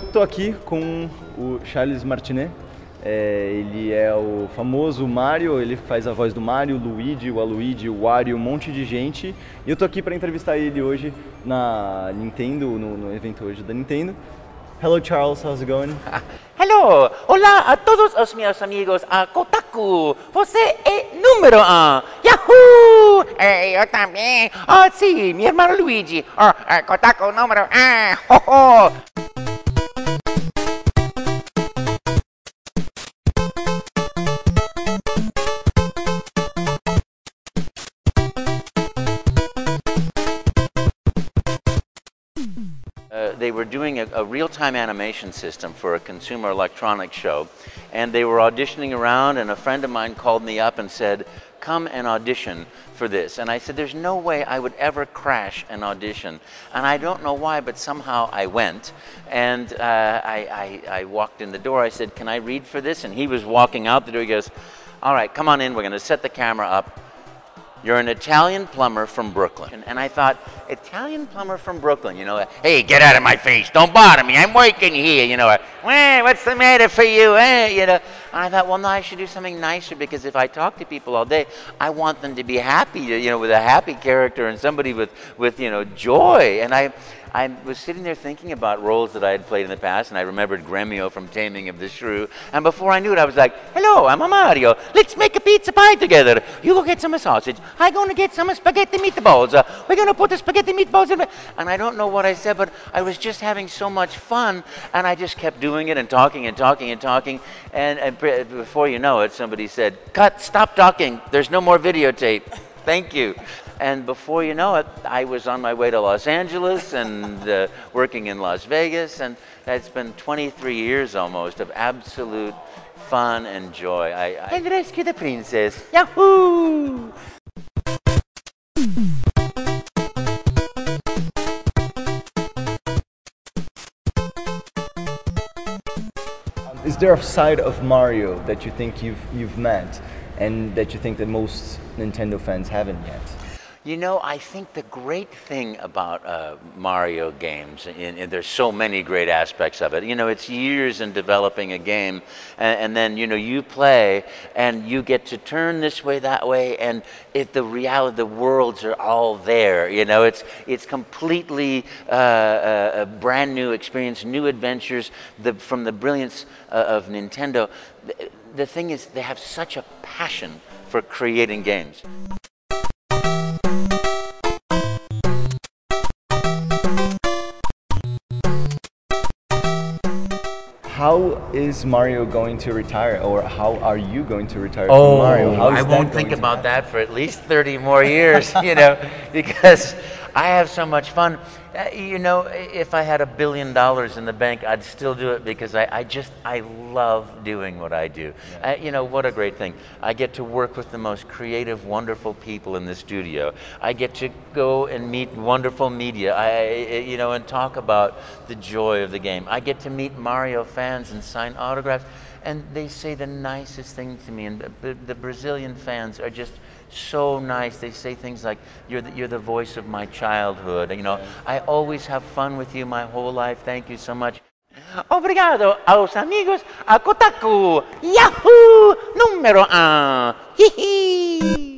tô aqui com o Charles Martinet. Ele é o famoso Mario, ele faz a voz do Mario, o Luigi, o Luigi, o Wario, um monte de gente. E eu tô aqui para entrevistar ele hoje na Nintendo, no evento hoje da Nintendo. Hello Charles, how's it going? Hello! Olá a todos os meus amigos a Kotaku! Você é número 1! Yahoo! Eu também! Sim, meu irmão Luigi! Kotaku número 1! Ho, ho. They were doing a real-time animation system for a consumer electronics show, and they were auditioning around, and a friend of mine called me up and said, come and audition for this. And I said, there's no way I would ever crash an audition. And I don't know why, but somehow I went, and I walked in the door. I said, can I read for this? And he was walking out the door. He goes, all right, come on in. We're going to set the camera up. You're an Italian plumber from Brooklyn. And I thought, Italian plumber from Brooklyn, you know, hey, get out of my face, don't bother me, I'm working here, you know, what's the matter for you, you know. And I thought, well, no, I should do something nicer, because if I talk to people all day, I want them to be happy, you know, with a happy character and somebody with you know, joy. And I was sitting there thinking about roles that I had played in the past, and I remembered Gremio from Taming of the Shrew, and before I knew it, I was like, hello, I'm a Mario, let's make a pizza pie together. You go get some sausage, I'm going to get some spaghetti meatballs, we're going to put the spaghetti meatballs in. And I don't know what I said, but I was just having so much fun, and I just kept doing it and talking and talking and talking, and before you know it, somebody said, cut, stop talking, there's no more videotape. Thank you. And before you know it, I was on my way to Los Angeles and working in Las Vegas, and that's been 23 years almost of absolute fun and joy. I rescue the princess. Yahoo! Is there a side of Mario that you think you've met and that you think that most Nintendo fans haven't yet? You know, I think the great thing about Mario games, and there's so many great aspects of it, you know, it's years in developing a game, and then, you know, you play, and you get to turn this way, that way, and if the reality, the worlds are all there, you know, it's completely a brand new experience, new adventures, from the brilliance of Nintendo. The thing is, they have such a passion for creating games. How is Mario going to retire, or how are you going to retire from Mario? I won't think about that for at least 30 more years, you know, because I have so much fun. You know, if I had $1 billion in the bank, I'd still do it, because I love doing what I do. Yeah. You know, what a great thing. I get to work with the most creative, wonderful people in the studio. I get to go and meet wonderful media, you know, and talk about the joy of the game. I get to meet Mario fans and sign autographs, and they say the nicest thing to me, and the Brazilian fans are just so nice. They say things like, you're the voice of my childhood. You know, I always have fun with you my whole life. Thank you so much. Obrigado aos amigos a Kotaku. Yahoo! Número 1. Hihi!